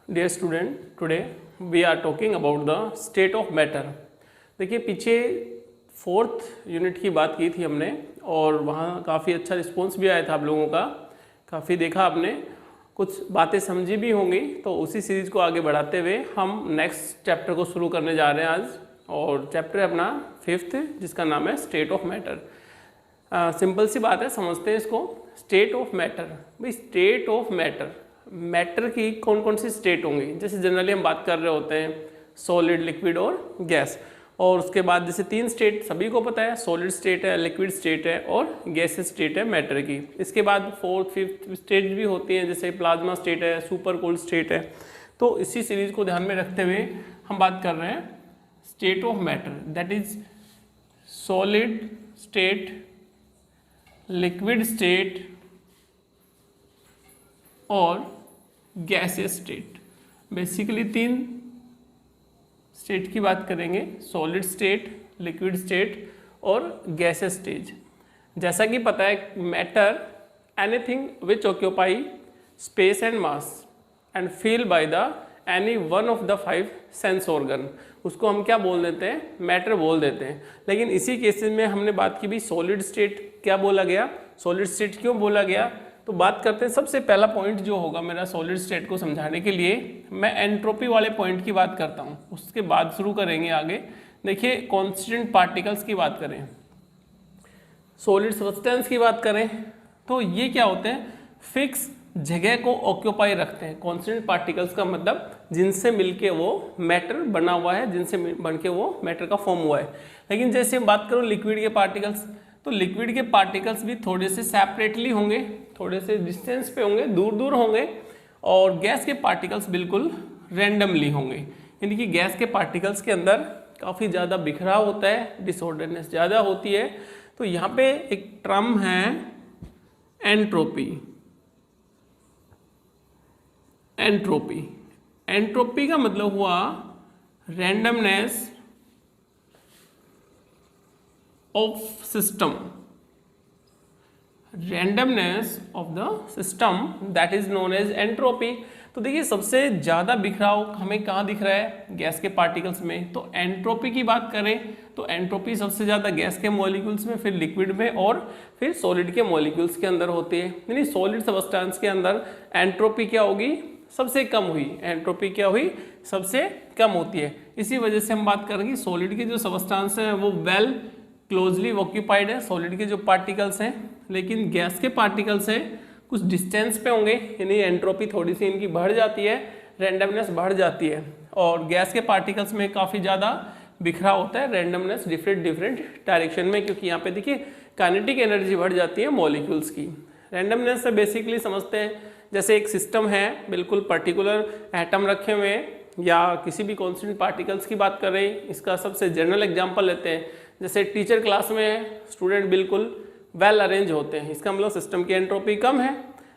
Dear student, today we are talking about the state of matter. देखिए, पीछे 4th unit की बात की थी हमने और वहाँ काफ़ी अच्छा रिस्पॉन्स भी आया था आप लोगों का। काफ़ी देखा आपने, कुछ बातें समझी भी होंगी। तो उसी सीरीज़ को आगे बढ़ाते हुए हम नेक्स्ट चैप्टर को शुरू करने जा रहे हैं आज। और चैप्टर है अपना 5th, जिसका नाम है स्टेट ऑफ मैटर। सिंपल सी बात है, समझते हैं इसको। स्टेट ऑफ मैटर, भाई स्टेट ऑफ मैटर की कौन कौन सी स्टेट होंगी। जैसे जनरली हम बात कर रहे होते हैं सॉलिड, लिक्विड और गैस। और उसके बाद जैसे 3 स्टेट सभी को पता है, सॉलिड स्टेट है, लिक्विड स्टेट है और गैसेस स्टेट है मैटर की। इसके बाद 4th 5th स्टेट भी होती हैं, जैसे प्लाज्मा स्टेट है, सुपर कोल्ड स्टेट है। तो इसी सीरीज को ध्यान में रखते हुए हम बात कर रहे हैं state of matter, that is solid state, liquid state और गैसियस स्टेट। बेसिकली 3 स्टेट की बात करेंगे, सॉलिड स्टेट, लिक्विड स्टेट और गैसियस स्टेट। जैसा कि पता है, matter anything which occupy space and mass and feel by the any one of the 5 sense organ, उसको हम क्या बोल देते हैं, मैटर बोल देते हैं। लेकिन इसी केसेस में हमने बात की भी सॉलिड स्टेट क्या बोला गया, सॉलिड स्टेट क्यों बोला गया। तो बात करते हैं, सबसे पहला पॉइंट जो होगा मेरा सॉलिड स्टेट को समझाने के लिए, मैं एंट्रोपी वाले पॉइंट की बात करता हूँ, उसके बाद शुरू करेंगे आगे। देखिए, कांस्टेंट पार्टिकल्स की बात करें, सॉलिड सब्सटेंस की बात करें, तो ये क्या होते हैं, फिक्स जगह को ऑक्यूपाई रखते हैं। कांस्टेंट पार्टिकल्स का मतलब जिनसे मिलके वो मैटर बना हुआ है, जिनसे बनके वो मैटर का फॉर्म हुआ है। लेकिन जैसे बात करूँ लिक्विड के पार्टिकल्स, तो लिक्विड के पार्टिकल्स भी थोड़े से सेपरेटली होंगे, थोड़े से डिस्टेंस पे होंगे, दूर दूर होंगे। और गैस के पार्टिकल्स बिल्कुल रैंडमली होंगे, यानी कि गैस के पार्टिकल्स के अंदर काफ़ी ज़्यादा बिखराव होता है, डिसऑर्डरनेस ज़्यादा होती है। तो यहाँ पे एक टर्म है एंट्रोपी। एंट्रोपी का मतलब हुआ randomness of system, randomness of the system, that is known as entropy. तो देखिए, सबसे ज़्यादा बिखराव हमें कहाँ दिख रहा है, गैस के पार्टिकल्स में। तो एंट्रोपी की बात करें तो एंट्रोपी सबसे ज़्यादा गैस के मॉलिक्यूल्स में, फिर लिक्विड में और फिर सॉलिड के मॉलिक्यूल्स के अंदर होती है। यानी सॉलिड सब्सटेंस के अंदर एंट्रोपी क्या होगी, सबसे कम हुई। एंट्रोपी क्या हुई, सबसे कम होती है। इसी वजह से हम बात करेंगे सॉलिड के जो सब्सटेंस हैं वो वेल क्लोजली ऑक्यूपाइड है, सॉलिड के जो पार्टिकल्स हैं। लेकिन गैस के पार्टिकल्स हैं कुछ डिस्टेंस पे होंगे, यानी एंट्रोपी थोड़ी सी इनकी बढ़ जाती है, रैंडमनेस बढ़ जाती है। और गैस के पार्टिकल्स में काफ़ी ज़्यादा बिखराव होता है, रैंडमनेस डिफरेंट डायरेक्शन में, क्योंकि यहाँ पे देखिए काइनेटिक एनर्जी बढ़ जाती है मॉलिक्यूल्स की। रैंडमनेस से बेसिकली समझते हैं, जैसे एक सिस्टम है, बिल्कुल पर्टिकुलर एटम रखे हुए हैं, या किसी भी कॉन्स्टेंट पार्टिकल्स की बात कर रहे हैं। इसका सबसे जनरल एग्जांपल लेते हैं, जैसे टीचर क्लास में स्टूडेंट बिल्कुल वेल अरेंज होते हैं, इसका मतलब सिस्टम की एंट्रोपी कम है।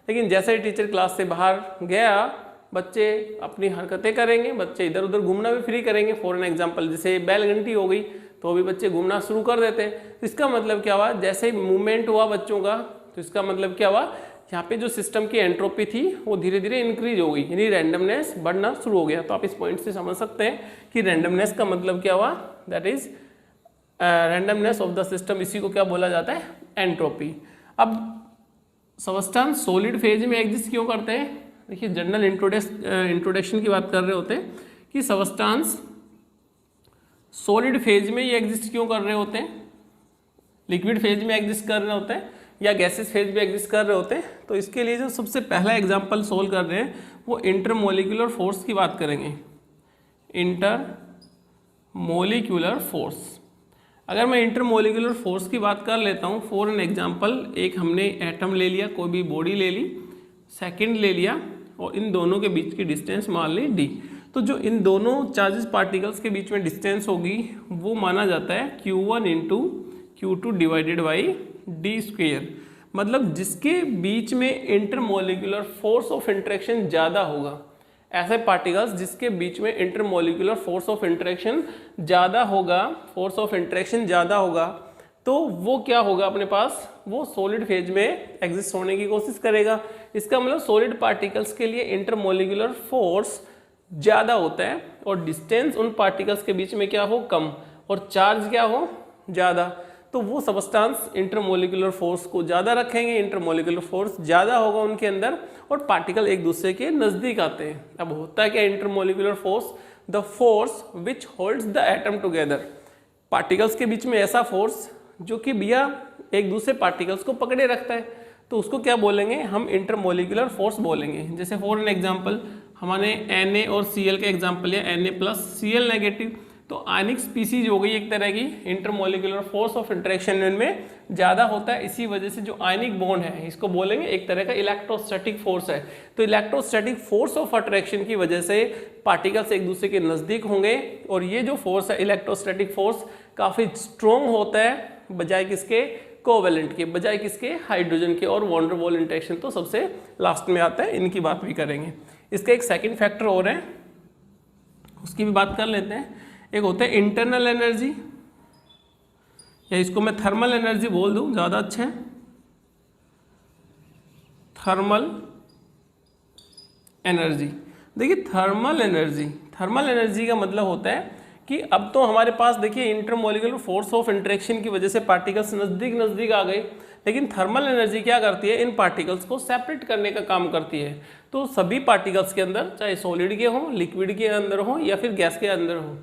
लेकिन जैसे ही टीचर क्लास से बाहर गया, बच्चे अपनी हरकतें करेंगे, बच्चे इधर उधर घूमना भी फ्री करेंगे। फॉर एन एग्जांपल, जैसे बैल घंटी हो गई तो भी बच्चे घूमना शुरू कर देते हैं। इसका मतलब क्या हुआ, जैसे ही मूवमेंट हुआ बच्चों का, तो इसका मतलब क्या हुआ, यहाँ पे जो सिस्टम की एंट्रोपी थी वो धीरे धीरे इंक्रीज हो गई, यानी रैंडमनेस बढ़ना शुरू हो गया। तो आप इस पॉइंट से समझ सकते हैं कि रैंडमनेस का मतलब क्या हुआ, that is randomness of the system. इसी को क्या बोला जाता है, एंट्रोपी। अब सब्सटेंस सॉलिड फेज में एग्जिस्ट क्यों करते हैं। देखिए, जनरल इंट्रोडक्शन की बात कर रहे होते हैं कि सब्सटेंस सॉलिड फेज में ये एग्जिस्ट क्यों कर रहे होते हैं, लिक्विड फेज में एग्जिस्ट कर रहे होते हैं या गैसेस फेज में एग्जिस्ट कर रहे होते हैं। तो इसके लिए जो सबसे पहला एग्जांपल सोल्व कर रहे हैं वो इंटरमोलिकुलर फोर्स की बात करेंगे। इंटरमोलिकुलर फोर्स, अगर मैं इंटरमोलिकुलर फोर्स की बात कर लेता हूँ, फॉर एन एग्जांपल, एक हमने एटम ले लिया, कोई भी बॉडी ले ली, सेकंड ले लिया, और इन दोनों के बीच की डिस्टेंस मान ली d। तो जो इन दोनों चार्जेस पार्टिकल्स के बीच में डिस्टेंस होगी वो माना जाता है Q1 into Q2 divided by d square. मतलब जिसके बीच में इंटरमोलिकुलर फोर्स ऑफ इंटरेक्शन ज़्यादा होगा, ऐसे पार्टिकल्स जिसके बीच में इंटरमोलिकुलर फोर्स ऑफ इंटरेक्शन ज़्यादा होगा, तो वो क्या होगा अपने पास, वो सॉलिड फेज में एग्जिस्ट होने की कोशिश करेगा। इसका मतलब सॉलिड पार्टिकल्स के लिए इंटरमोलिकुलर फोर्स ज़्यादा होता है और डिस्टेंस उन पार्टिकल्स के बीच में क्या हो, कम, और चार्ज क्या हो, ज़्यादा, तो वो सबस्टांस इंटरमोलिकुलर फोर्स को ज़्यादा रखेंगे, इंटरमोलिकुलर फोर्स ज़्यादा होगा उनके अंदर और पार्टिकल एक दूसरे के नज़दीक आते हैं। अब होता है क्या intermolecular force, the force which holds the atom together, particles के बीच में ऐसा फोर्स जो कि भैया एक दूसरे पार्टिकल्स को पकड़े रखता है, तो उसको क्या बोलेंगे हम, इंटरमोलिकुलर फोर्स बोलेंगे। जैसे फॉर एन एग्जांपल हमने Na और Cl का एग्जांपल लिया, Na+Cl नेगेटिव, तो आयनिक स्पीसीज हो गई एक तरह की, इंटरमोलिकुलर फोर्स ऑफ इंटरेक्शन इनमें ज़्यादा होता है, इसी वजह से जो आयनिक बॉन्ड है इसको बोलेंगे एक तरह का इलेक्ट्रोस्टैटिक फोर्स है। तो इलेक्ट्रोस्टैटिक फोर्स ऑफ अट्रैक्शन की वजह से पार्टिकल्स एक दूसरे के नज़दीक होंगे और ये जो फोर्स है इलेक्ट्रोस्टैटिक फोर्स काफ़ी स्ट्रॉन्ग होता है बजाय किसके, कोवेलेंट के, बजाय किसके, हाइड्रोजन के। और वॉन डेर वाल इंटरेक्शन तो सबसे लास्ट में आता है, इनकी बात भी करेंगे। इसका एक सेकंड फैक्टर और है, उसकी भी बात कर लेते हैं। एक होता है इंटरनल एनर्जी, या इसको मैं थर्मल एनर्जी बोल दूं ज़्यादा अच्छा है, थर्मल एनर्जी। देखिए थर्मल एनर्जी का मतलब होता है कि अब तो हमारे पास देखिए इंटरमोलिकुलर फोर्स ऑफ इंटरेक्शन की वजह से पार्टिकल्स नज़दीक आ गए, लेकिन थर्मल एनर्जी क्या करती है, इन पार्टिकल्स को सेपरेट करने का काम करती है। तो सभी पार्टिकल्स के अंदर, चाहे सॉलिड के हों, लिक्विड के अंदर हो या फिर गैस के अंदर हो,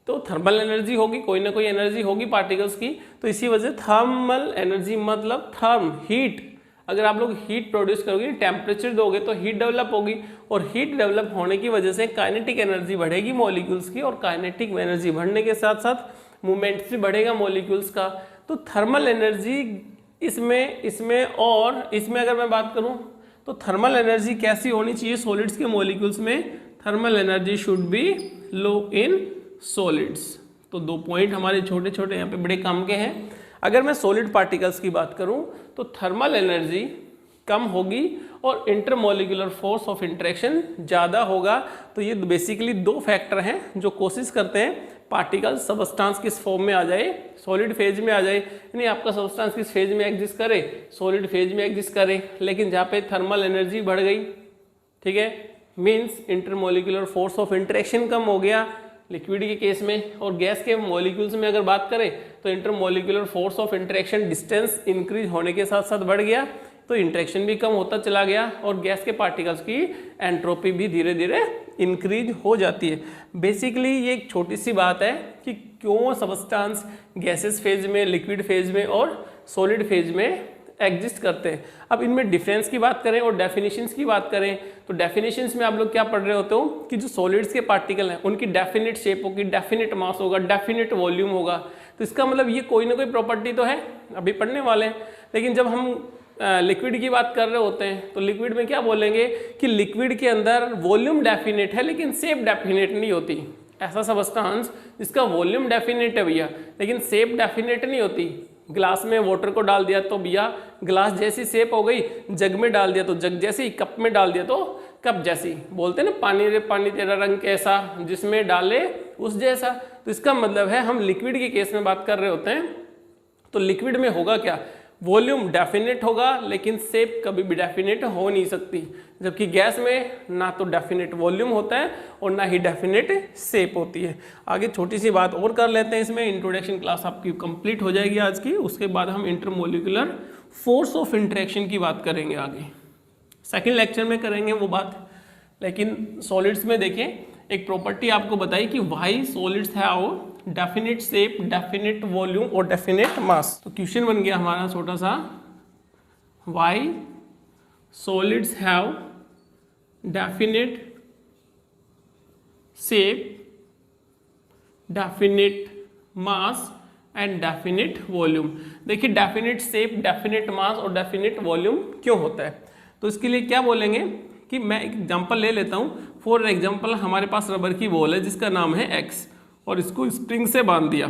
तो थर्मल एनर्जी होगी, कोई ना कोई एनर्जी होगी पार्टिकल्स की। तो इसी वजह से थर्मल एनर्जी मतलब थर्म, हीट, अगर आप लोग हीट प्रोड्यूस करोगे, टेम्परेचर दोगे तो हीट डेवलप होगी, और हीट डेवलप होने की वजह से काइनेटिक एनर्जी बढ़ेगी मॉलिक्यूल्स की, और काइनेटिक एनर्जी बढ़ने के साथ साथ मूवमेंट्स भी बढ़ेगा मॉलिक्यूल्स का। तो थर्मल एनर्जी इसमें और इसमें अगर मैं बात करूं तो थर्मल एनर्जी कैसी होनी चाहिए सॉलिड्स के मॉलिक्यूल्स में, thermal energy should be low in solids. तो दो पॉइंट हमारे छोटे छोटे यहाँ पे बड़े काम के हैं। अगर मैं सॉलिड पार्टिकल्स की बात करूं तो थर्मल एनर्जी कम होगी और इंटरमोलिकुलर फोर्स ऑफ इंटरेक्शन ज़्यादा होगा। तो ये बेसिकली दो फैक्टर हैं जो कोशिश करते हैं पार्टिकल सबस्टांस किस फॉर्म में आ जाए, सॉलिड फेज में आ जाए, यानी आपका सबस्टांस किस फेज में एग्जिस्ट करे, सॉलिड फेज में एग्जिस्ट करे। लेकिन जहाँ पे थर्मल एनर्जी बढ़ गई, ठीक है, means intermolecular force of interaction कम हो गया लिक्विड के केस में, और गैस के मॉलिक्यूल्स में अगर बात करें तो intermolecular force of interaction distance increase होने के साथ साथ बढ़ गया, तो इंटरेक्शन भी कम होता चला गया और गैस के पार्टिकल्स की एंट्रोपी भी धीरे धीरे इंक्रीज हो जाती है। बेसिकली ये एक छोटी सी बात है कि क्यों सबस्टांस गैसेस फेज में, लिक्विड फेज में और सॉलिड फेज में एग्जिस्ट करते हैं। अब इनमें डिफरेंस की बात करें और डेफिनेशंस की बात करें तो डेफिनेशंस में आप लोग क्या पढ़ रहे होते हो कि जो सॉलिड्स के पार्टिकल हैं उनकी डेफिनेट शेप होगी, डेफिनेट मास होगा, डेफिनेट वॉल्यूम होगा। तो इसका मतलब ये कोई ना कोई प्रॉपर्टी तो है, अभी पढ़ने वाले हैं। लेकिन जब हम लिक्विड की बात कर रहे होते हैं तो लिक्विड में क्या बोलेंगे कि लिक्विड के अंदर वॉल्यूम डेफिनेट है लेकिन शेप डेफिनेट नहीं होती। ऐसा सबस्टांस जिसका वॉल्यूम डेफिनेट है भैया लेकिन शेप डेफिनेट नहीं होती। ग्लास में वाटर को डाल दिया तो भैया ग्लास जैसी शेप हो गई, जग में डाल दिया तो जग जैसी, कप में डाल दिया तो कप जैसी। बोलते हैं ना पानी रे पानी तेरा रंग कैसा, जिसमें डाले उस जैसा। तो इसका मतलब है हम लिक्विड के केस में बात कर रहे होते हैं तो लिक्विड में होगा क्या, वॉल्यूम डेफिनेट होगा लेकिन शेप कभी भी डेफिनेट हो नहीं सकती, जबकि गैस में ना तो डेफिनेट वॉल्यूम होता है और ना ही डेफिनेट शेप होती है। आगे छोटी सी बात और कर लेते हैं, इसमें इंट्रोडक्शन क्लास आपकी कंप्लीट हो जाएगी आज की। उसके बाद हम इंटरमोलिकुलर फोर्स ऑफ इंटरेक्शन की बात करेंगे, आगे सेकेंड लेक्चर में करेंगे वो बात। लेकिन सॉलिड्स में देखिए एक प्रॉपर्टी आपको बताई कि why solids have definite shape, definite volume और डेफिनेट मास। तो क्वेश्चन बन गया हमारा छोटा सा, why solids have definite shape, definite mass and definite volume. देखिए डेफिनेट शेप, डेफिनेट मास और डेफिनेट वॉल्यूम क्यों होता है, तो इसके लिए क्या बोलेंगे कि मैं एक एग्जांपल ले लेता हूँ। फॉर एग्जांपल हमारे पास रबर की बॉल है जिसका नाम है एक्स और इसको स्प्रिंग से बांध दिया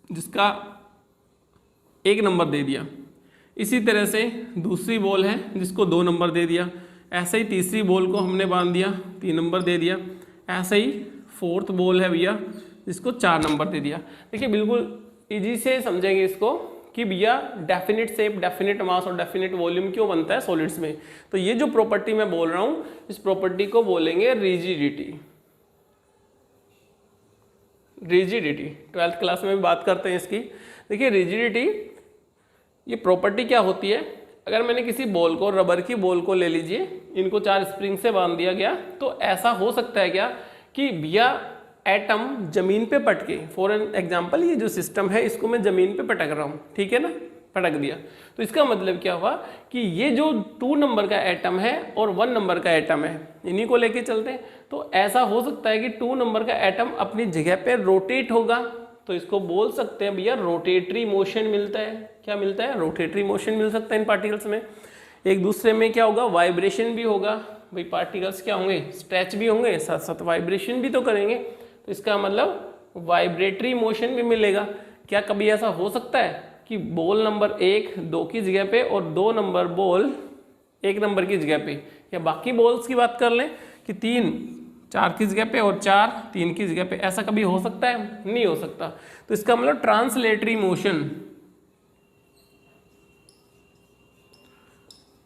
जिसका 1 नंबर दे दिया। इसी तरह से दूसरी बॉल है जिसको 2 नंबर दे दिया। ऐसे ही तीसरी बॉल को हमने बांध दिया, 3 नंबर दे दिया। ऐसे ही फोर्थ बॉल है भैया जिसको 4 नंबर दे दिया। देखिए बिल्कुल इजी से समझेंगे इसको कि भैया डेफिनेट शेप, डेफिनेट मास और डेफिनेट वॉल्यूम क्यों बनता है सॉलिड्स में। तो ये जो प्रॉपर्टी मैं बोल रहा हूँ इस प्रॉपर्टी को बोलेंगे रिजिडिटी। रिजिडिटी 12th क्लास में भी बात करते हैं इसकी। देखिए रिजिडिटी ये प्रॉपर्टी क्या होती है, अगर मैंने किसी बॉल को, रबर की बॉल को ले लीजिए, इनको 4 स्प्रिंग से बांध दिया गया, तो ऐसा हो सकता है क्या कि भैया एटम जमीन पे पटके, फॉर एग्जांपल ये जो सिस्टम है इसको मैं जमीन पे पटक रहा हूँ, ठीक है ना, पटक दिया, तो इसका मतलब क्या हुआ कि ये जो 2 नंबर का एटम है और 1 नंबर का एटम है, इन्हीं को लेके चलते हैं, तो ऐसा हो सकता है कि 2 नंबर का एटम अपनी जगह पे रोटेट होगा, तो इसको बोल सकते हैं भैया रोटेटरी मोशन मिलता है। क्या मिलता है? रोटेटरी मोशन मिल सकता है इन पार्टिकल्स में। एक दूसरे में क्या होगा? वाइब्रेशन भी होगा। भाई पार्टिकल्स क्या होंगे? स्ट्रेच भी होंगे, साथ साथ वाइब्रेशन भी तो करेंगे, तो इसका मतलब वाइब्रेटरी मोशन भी मिलेगा। क्या कभी ऐसा हो सकता है कि बॉल नंबर 1 2 की जगह पे और 2 नंबर बॉल 1 नंबर की जगह पे, या बाकी बॉल्स की बात कर लें कि 3 4 की जगह पे और 4 3 की जगह पे, ऐसा कभी हो सकता है? नहीं हो सकता। तो इसका मतलब translatory motion,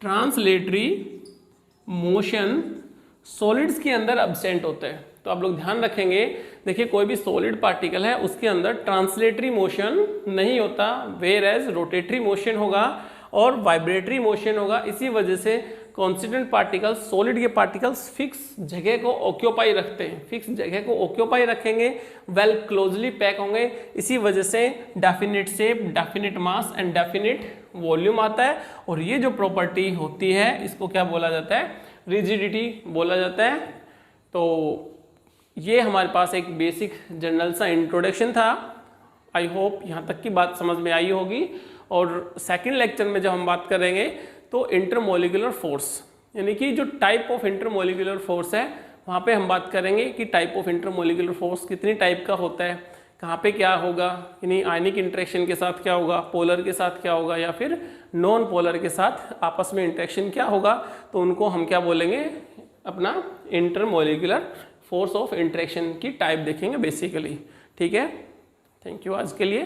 translatory motion solids के अंदर एब्सेंट होता है। तो आप लोग ध्यान रखेंगे, देखिए कोई भी सॉलिड पार्टिकल है उसके अंदर ट्रांसलेटरी मोशन नहीं होता, वेयर एज रोटेटरी मोशन होगा और वाइब्रेटरी मोशन होगा। इसी वजह से कॉन्स्टिट्यूएंट पार्टिकल्स, सॉलिड के पार्टिकल्स फिक्स जगह को ऑक्यूपाई रखते हैं, फिक्स जगह को ऑक्यूपाई रखेंगे, वेल क्लोजली पैक होंगे। इसी वजह से definite shape, definite mass and definite volume आता है। और ये जो प्रॉपर्टी होती है इसको क्या बोला जाता है? रिजिडिटी बोला जाता है। तो ये हमारे पास एक बेसिक जनरल सा इंट्रोडक्शन था। आई होप यहाँ तक की बात समझ में आई होगी। और सेकंड लेक्चर में जब हम बात करेंगे तो इंटरमोलिकुलर फोर्स, यानी कि जो टाइप ऑफ इंटरमोलिकुलर फोर्स है वहाँ पे हम बात करेंगे कि टाइप ऑफ इंटरमोलिकुलर फोर्स कितनी टाइप का होता है, कहाँ पे क्या होगा, यानी आयनिक इंटरेक्शन के साथ क्या होगा, पोलर के साथ क्या होगा, या फिर नॉन पोलर के साथ आपस में इंटरेक्शन क्या होगा, तो उनको हम क्या बोलेंगे? अपना इंटरमोलिकुलर फोर्स ऑफ इंटरेक्शन की टाइप देखेंगे बेसिकली। ठीक है, थैंक यू आज के लिए।